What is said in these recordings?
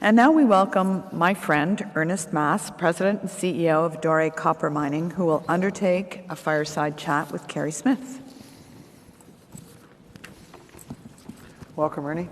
And now we welcome my friend, Ernest Mast, President and CEO of Dore Copper Mining, who will undertake a fireside chat with Kerry Smith. Welcome, Ernie.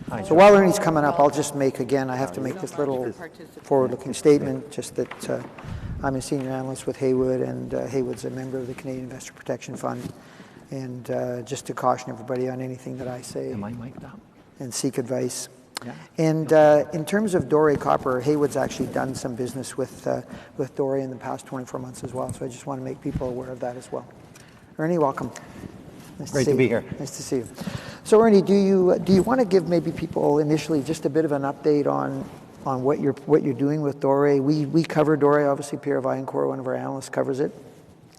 Hi. So while Ernie's coming up, I'll just make, again, I have to make this little forward-looking statement, just that I'm a senior analyst with Haywood, and Haywood's a member of the Canadian Investor Protection Fund. And just to caution everybody on anything that I say. Am I mic'd up? And seek advice. Yeah. And in terms of Dore Copper, Haywood's actually done some business with Dore in the past 24 months as well. So I just want to make people aware of that as well. Ernie, welcome. Nice Great to be here. Nice to see you. So Ernie, do you want to give maybe people initially just a bit of an update on what you're doing with Dore? We cover Dore, obviously Pierre Vaillancourt, one of our analysts, covers it.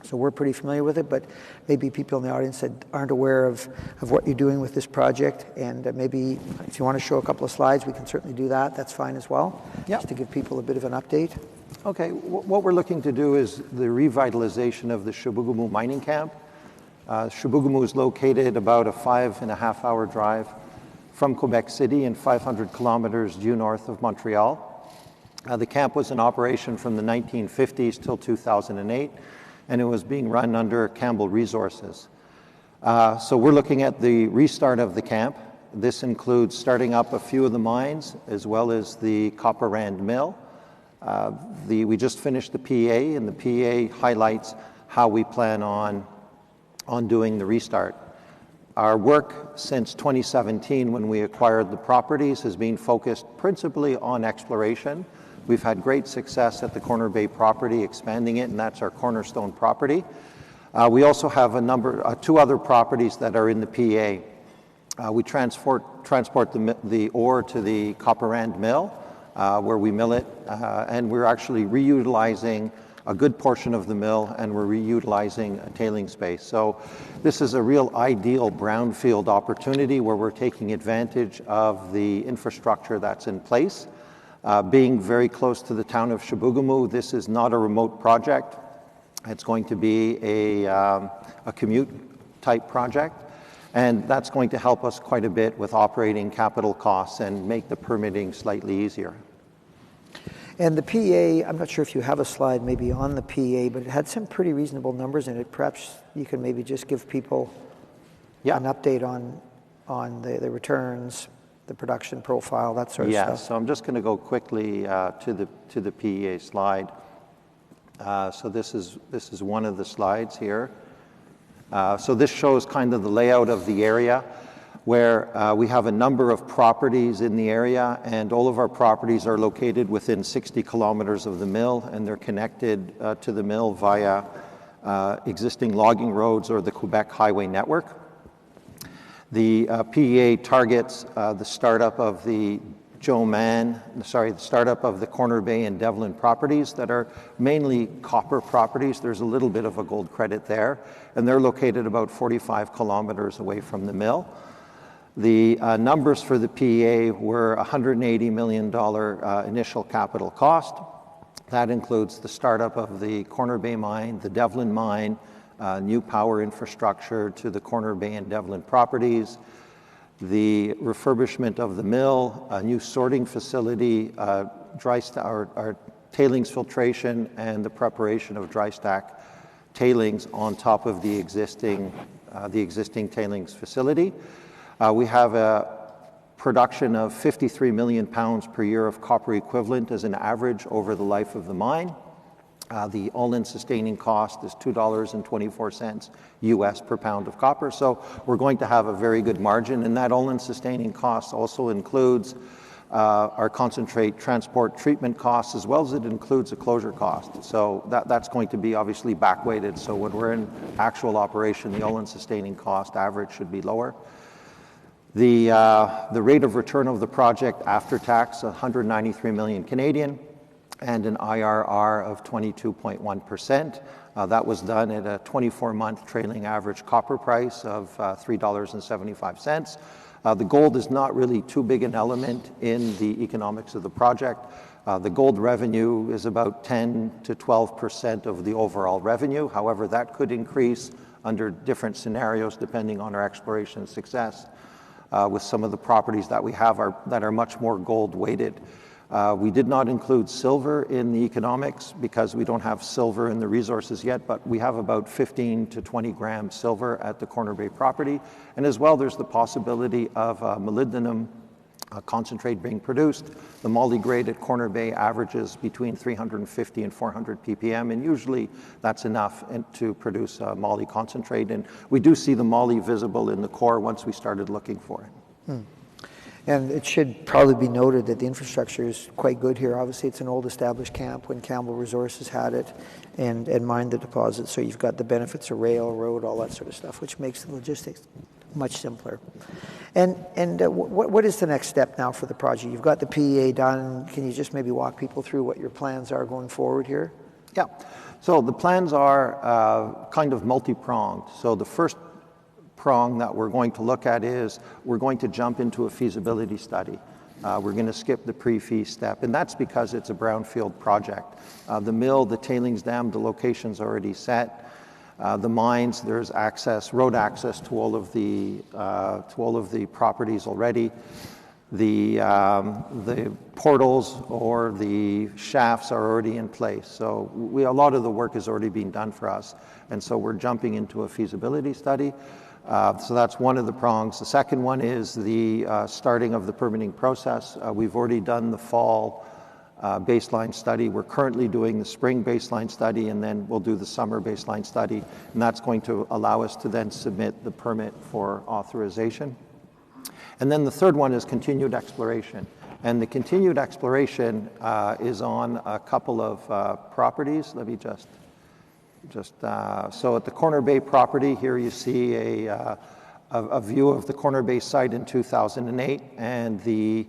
So we're pretty familiar with it, but maybe people in the audience that aren't aware of what you're doing with this project, and maybe if you want to show a couple of slides, we can certainly do that. That's fine as well, just to give people a bit of an update. Okay, what we're looking to do is the revitalization of the Chibougamau mining camp. Chibougamau is located about a 5.5-hour drive from Quebec City and 500 kilometers due north of Montreal. The camp was in operation from the 1950s till 2008. And it was being run under Campbell Resources. So we're looking at the restart of the camp. This includes starting up a few of the mines, as well as the Copper Rand mill. We just finished the PEA, and the PEA highlights how we plan on doing the restart. Our work since 2017, when we acquired the properties, has been focused principally on exploration. We've had great success at the Corner Bay property, expanding it, and that's our cornerstone property. We also have two other properties that are in the PEA. We transport the ore to the Copper Rand mill, where we mill it, and we're actually reutilizing a good portion of the mill, and we're reutilizing a tailing space. So this is a real ideal brownfield opportunity where we're taking advantage of the infrastructure that's in place. Being very close to the town of Chibougamau, this is not a remote project. It's going to be a commute-type project, and that's going to help us quite a bit with operating capital costs and make the permitting slightly easier. And the PEA, I'm not sure if you have a slide maybe on the PEA, but it had some pretty reasonable numbers in it. Perhaps you can maybe just give people an update on the returns, the production profile, that sort of stuff. Yeah, so I'm just going to go quickly to the PEA slide. So this is one of the slides here. So this shows kind of the layout of the area, where we have a number of properties in the area, and all of our properties are located within 60 kilometers of the mill, and they're connected to the mill via existing logging roads or the Quebec highway network. The PEA targets the startup of the the startup of the Corner Bay and Devlin properties that are mainly copper properties. There's a little bit of a gold credit there, and they're located about 45 kilometers away from the mill. The numbers for the PEA were $180 million initial capital cost. That includes the startup of the Corner Bay mine, the Devlin mine, new power infrastructure to the Corner Bay and Devlin properties, the refurbishment of the mill, a new sorting facility, our tailings filtration, and the preparation of dry stack tailings on top of the existing tailings facility. We have a production of 53 million pounds per year of copper equivalent as an average over the life of the mine. The all-in sustaining cost is $2.24 US per pound of copper. So we're going to have a very good margin, and that all-in sustaining cost also includes our concentrate transport treatment costs, as well as it includes a closure cost. So that's going to be obviously back-weighted. So when we're in actual operation, the all-in sustaining cost average should be lower. The rate of return of the project after tax, 193 million Canadian, and an IRR of 22.1%. That was done at a 24-month trailing average copper price of $3.75. The gold is not really too big an element in the economics of the project. The gold revenue is about 10 to 12% of the overall revenue. However, that could increase under different scenarios depending on our exploration success. with some of the properties that we have that are much more gold weighted. We did not include silver in the economics because we don't have silver in the resources yet, but we have about 15 to 20 grams silver at the Corner Bay property. And as well, there's the possibility of molybdenum concentrate being produced. The moly grade at Corner Bay averages between 350 and 400 ppm, and usually that's enough to produce moly concentrate. And we do see the moly visible in the core once we started looking for it. And it should probably be noted that the infrastructure is quite good here. Obviously, it's an old established camp when Campbell Resources had it and mined the deposit. So you've got the benefits of rail, road, all that sort of stuff, which makes the logistics much simpler. And what is the next step now for the project? You've got the PEA done. Can you just maybe walk people through what your plans are going forward here? Yeah. So the plans are kind of multi-pronged. So the first prong that we're going to look at is we're going to jump into a feasibility study. We're going to skip the pre-fee step, and that's because it's a brownfield project. The mill, the tailings dam, the location's already set. The mines, there's road access to all of the properties already. The portals or the shafts are already in place. So a lot of the work has already been done for us, and so we're jumping into a feasibility study. So that's one of the prongs. The second one is the starting of the permitting process. We've already done the fall baseline study. We're currently doing the spring baseline study, and then we'll do the summer baseline study. And that's going to allow us to then submit the permit for authorization. And then the third one is continued exploration. And the continued exploration is on a couple of properties. Let me so at the Corner Bay property, here you see a view of the Corner Bay site in 2008 and the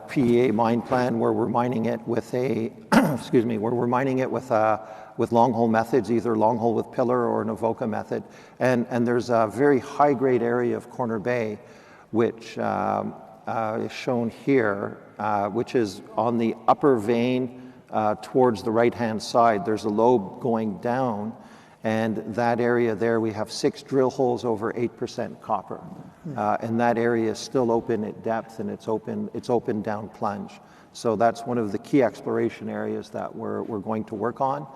PEA mine plan where we're mining it with with long hole methods, either long hole with pillar or an Avoca method. And there's a very high grade area of Corner Bay which is shown here, which is on the upper vein towards the right-hand side. There's a lobe going down, and that area there, we have 6 drill holes over 8% copper. And that area is still open at depth, and it's open down plunge. So that's one of the key exploration areas that we're going to work on.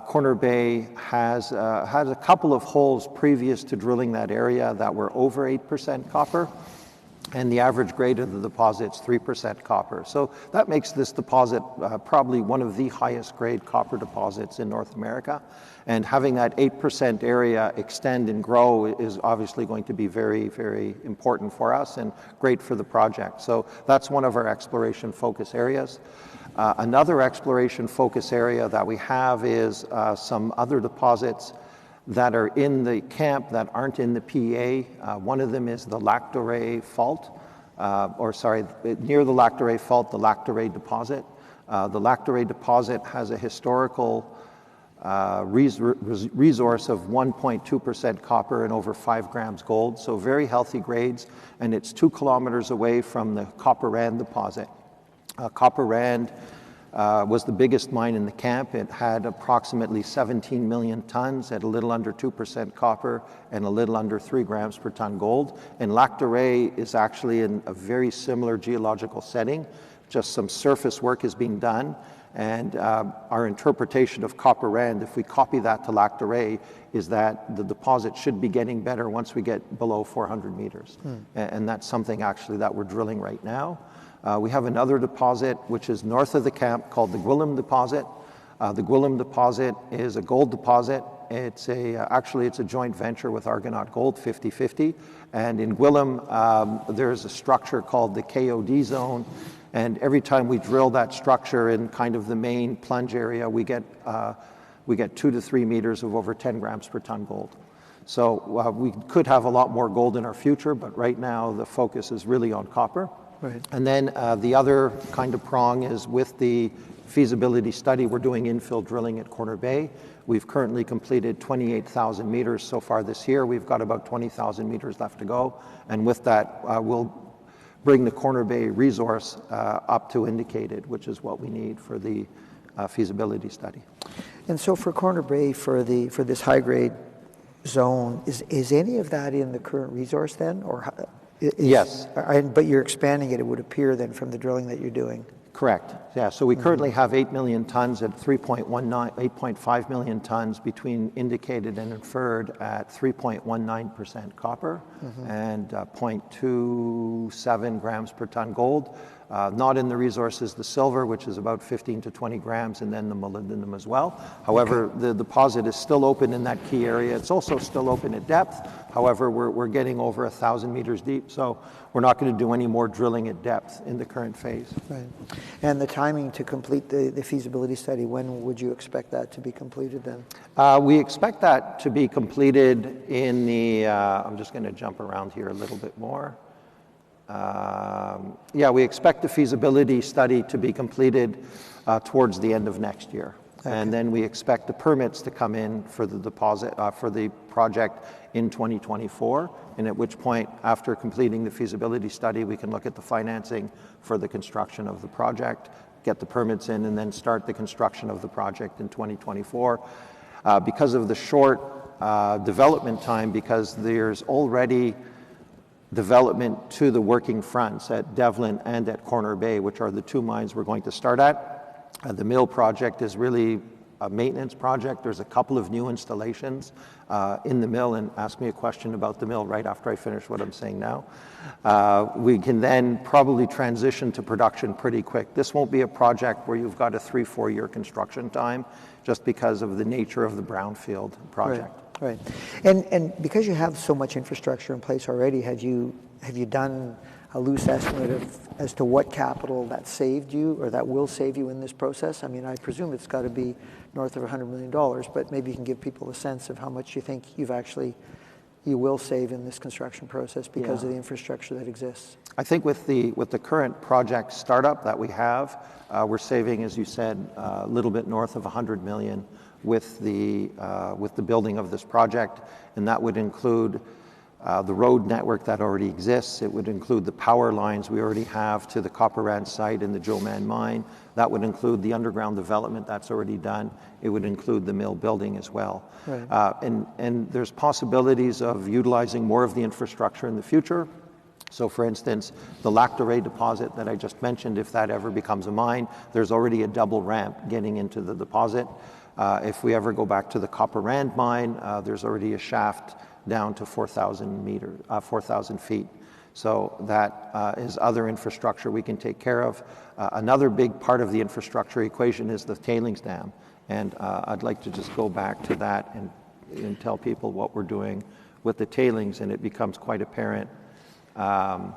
Corner Bay has a couple of holes previous to drilling that area that were over 8% copper. And the average grade of the deposit is 3% copper. So that makes this deposit probably one of the highest grade copper deposits in North America. And having that 8% area extend and grow is obviously going to be very, very important for us and great for the project. So that's one of our exploration focus areas. Another exploration focus area that we have is some other deposits that are in the camp that aren't in the PEA. One of them is the Dore fault, near the Dore fault, the Dore deposit. The Dore deposit has a historical resource of 1.2% copper and over 5 grams gold, so very healthy grades, and it's 2 kilometers away from the Copper Rand deposit. Copper Rand was the biggest mine in the camp. It had approximately 17 million tons at a little under 2% copper and a little under 3 grams per ton gold. And Lac Dore is actually in a very similar geological setting. Just some surface work is being done. And our interpretation of Copper Rand, if we copy that to Lac Dore, is that the deposit should be getting better once we get below 400 meters. And that's something actually that we're drilling right now. We have another deposit which is north of the camp called the Gwillim deposit. The Gwillim deposit is a gold deposit. Actually it's a joint venture with Argonaut Gold, 50-50. And in Gwillim, there's a structure called the KOD zone. And every time we drill that structure in kind of the main plunge area, we get 2 to 3 meters of over 10 grams per ton gold. So we could have a lot more gold in our future, but right now the focus is really on copper. Right. And then the other kind of prong is with the feasibility study, we're doing infill drilling at Corner Bay. We've currently completed 28,000 meters so far this year. We've got about 20,000 meters left to go. And with that, we'll bring the Corner Bay resource up to indicated, which is what we need for the feasibility study. And so for Corner Bay, for this high grade zone, is any of that in the current resource then? Or yes. But you're expanding it, it would appear then, from the drilling that you're doing. Correct. Yeah. So we currently have 8 million tons at 8.5 million tons between indicated and inferred at 3.19% copper and 0.27 grams per ton gold. Not in the resources, the silver, which is about 15 to 20 grams, and then the molybdenum as well. However, the deposit is still open in that key area. It's also still open at depth. However, we're getting over 1,000 meters deep, so we're not going to do any more drilling at depth in the current phase. Right. And the timing to complete the feasibility study, when would you expect that to be completed then? We expect that to be completed in the, I'm just going to jump around here a little bit more. Yeah, we expect the feasibility study to be completed towards the end of next year. Okay. And then we expect the permits to come in for the deposit, for the project in 2024, and at which point, after completing the feasibility study, we can look at the financing for the construction of the project, get the permits in, and then start the construction of the project in 2024. Because of the short development time, because there's already development to the working fronts at Devlin and at Corner Bay, which are the two mines we're going to start at. The mill project is really a maintenance project. There's a couple of new installations in the mill, and ask me a question about the mill right after I finish what I'm saying now. We can then probably transition to production pretty quick. This won't be a project where you've got a 3-4 year construction time, just because of the nature of the brownfield project. Right. And because you have so much infrastructure in place already, have you done a loose estimate as to what capital that saved you or that will save you in this process? I mean, I presume it's got to be north of $100 million, but maybe you can give people a sense of how much you think you will save in this construction process because of the infrastructure that exists. I think with the current project startup that we have, we're saving, as you said, a little bit north of $100 million with the building of this project, and that would include the road network that already exists. It would include the power lines we already have to the Copper Ranch site and the Joman mine. That would include the underground development that's already done. It would include the mill building as well. Right. And there's possibilities of utilizing more of the infrastructure in the future. So for instance, the Dore deposit that I just mentioned, if that ever becomes a mine, there's already a double ramp getting into the deposit. If we ever go back to the Copper Ranch mine, there's already a shaft down to 4,000 feet. So that is other infrastructure we can take care of. Another big part of the infrastructure equation is the tailings dam. And I'd like to just go back to that and tell people what we're doing with the tailings, and it becomes quite apparent how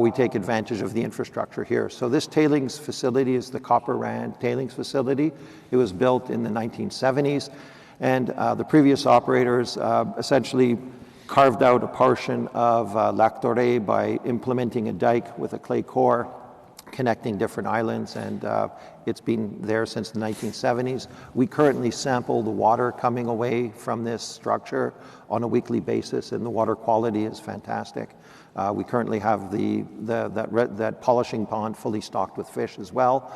we take advantage of the infrastructure here. So this tailings facility is the Copper Ranch tailings facility. It was built in the 1970s, and the previous operators essentially carved out a portion of Dore by implementing a dike with a clay core, connecting different islands, and it's been there since the 1970s. We currently sample the water coming away from this structure on a weekly basis, and the water quality is fantastic. We currently have that polishing pond fully stocked with fish as well.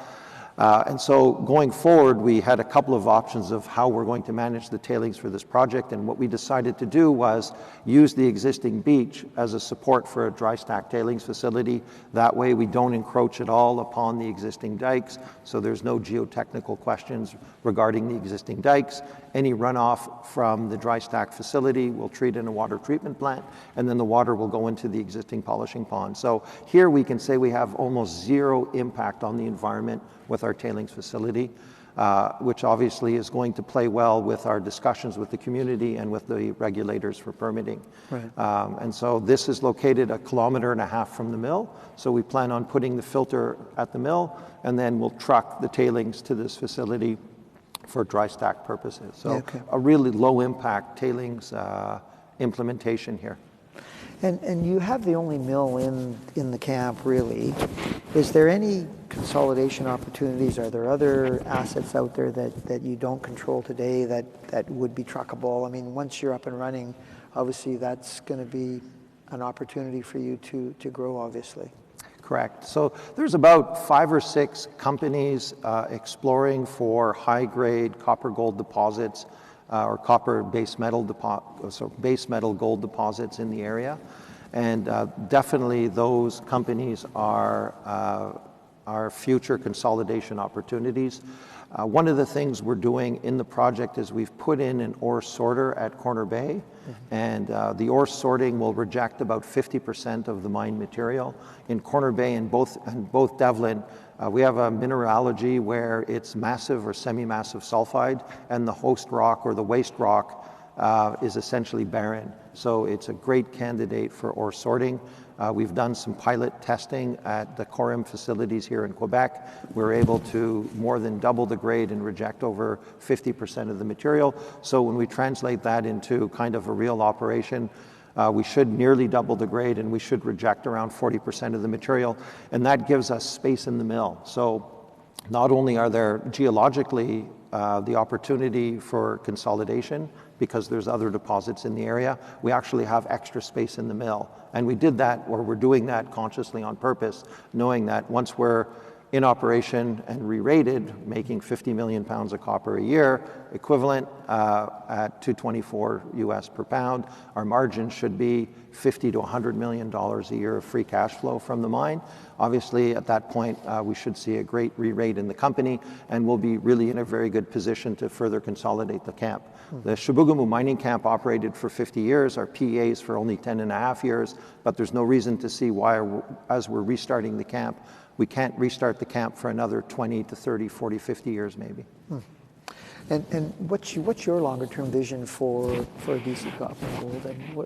And so going forward, we had a couple of options of how we're going to manage the tailings for this project, and what we decided to do was use the existing beach as a support for a dry stack tailings facility. That way we don't encroach at all upon the existing dikes, so there's no geotechnical questions regarding the existing dikes. Any runoff from the dry stack facility we'll treat in a water treatment plant, and then the water will go into the existing polishing pond. So here we can say we have almost zero impact on the environment with our tailings facility, which obviously is going to play well with our discussions with the community and with the regulators for permitting. Right. And so this is located 1.5 kilometers from the mill, so we plan on putting the filter at the mill, and then we'll truck the tailings to this facility for dry stack purposes. So a really low impact tailings implementation here. And you have the only mill in the camp, really. Is there any consolidation opportunities? Are there other assets out there that you don't control today that would be truckable? I mean, once you're up and running, obviously that's going to be an opportunity for you to grow, obviously. Correct. So there's about 5 or 6 companies exploring for high-grade copper gold deposits or copper base metal gold deposits in the area. And definitely those companies are future consolidation opportunities. One of the things we're doing in the project is we've put in an ore sorter at Corner Bay, and the ore sorting will reject about 50% of the mine material. In Corner Bay and both Devlin, we have a mineralogy where it's massive or semi-massive sulfide, and the host rock or the waste rock is essentially barren. So it's a great candidate for ore sorting. We've done some pilot testing at the Corp facilities here in Quebec. We're able to more than double the grade and reject over 50% of the material. So when we translate that into kind of a real operation, we should nearly double the grade and we should reject around 40% of the material. And that gives us space in the mill. So not only are there geologically the opportunity for consolidation, because there's other deposits in the area, we actually have extra space in the mill. And we did that, or we're doing that consciously on purpose, knowing that once we're in operation and re-rated, making 50 million pounds of copper a year, equivalent at $224 US per pound, our margin should be $50 to $100 million a year of free cash flow from the mine. Obviously, at that point, we should see a great re-rate in the company, and we'll be really in a very good position to further consolidate the camp. The Chibougamau mining camp operated for 50 years, our PEAs for only 10 and a half years, but there's no reason to see why, as we're restarting the camp, we can't restart the camp for another 20 to 30, 40, 50 years maybe. And what's your longer term vision for DC Copper and Gold? And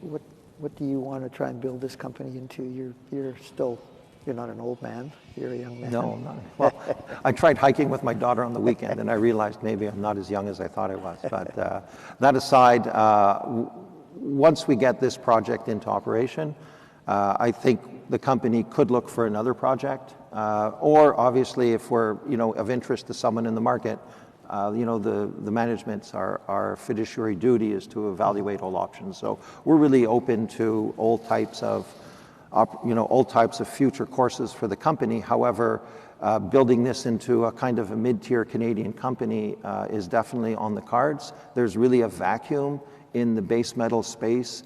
what do you want to try and build this company into? You're not an old man, you're a young man. No, I'm not. Well, I tried hiking with my daughter on the weekend and I realized maybe I'm not as young as I thought I was. But that aside, once we get this project into operation, I think the company could look for another project, or obviously if we're of interest to someone in the market, the management's our fiduciary duty is to evaluate all options. So we're really open to all types of future courses for the company. However, building this into a kind of a mid-tier Canadian company is definitely on the cards. There's really a vacuum in the base metal space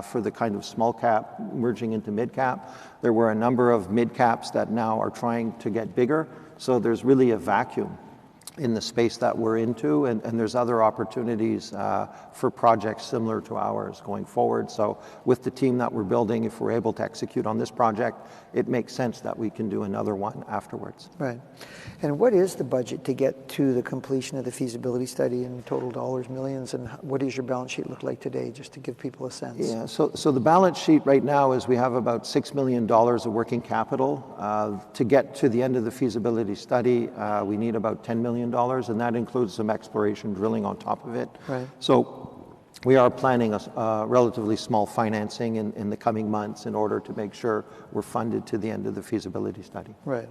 for the kind of small cap merging into mid cap. There were a number of mid caps that now are trying to get bigger. So there's really a vacuum in the space that we're into, and there's other opportunities for projects similar to ours going forward. So with the team that we're building, if we're able to execute on this project, it makes sense that we can do another one afterwards. Right. And what is the budget to get to the completion of the feasibility study in total dollars, millions, and what does your balance sheet look like today, just to give people a sense? Yeah, so the balance sheet right now is we have about $6 million of working capital. To get to the end of the feasibility study, we need about $10 million, and that includes some exploration drilling on top of it. Right. So we are planning a relatively small financing in the coming months in order to make sure we're funded to the end of the feasibility study. Right,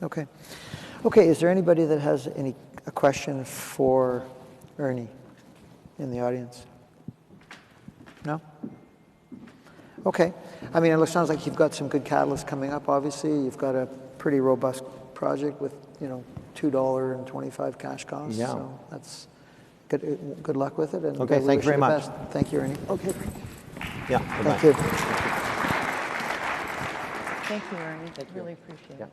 okay, is there anybody that has a question for Ernie in the audience? No? Okay. I mean, it sounds like you've got some good catalysts coming up, obviously. You've got a pretty robust project with, $2.25 cash costs. Yeah. So that's good luck with it. And okay, thank you very much. Best. Thank you, Ernie. Okay. Yeah. Thank you. Thank you, Ernie. Really appreciate it.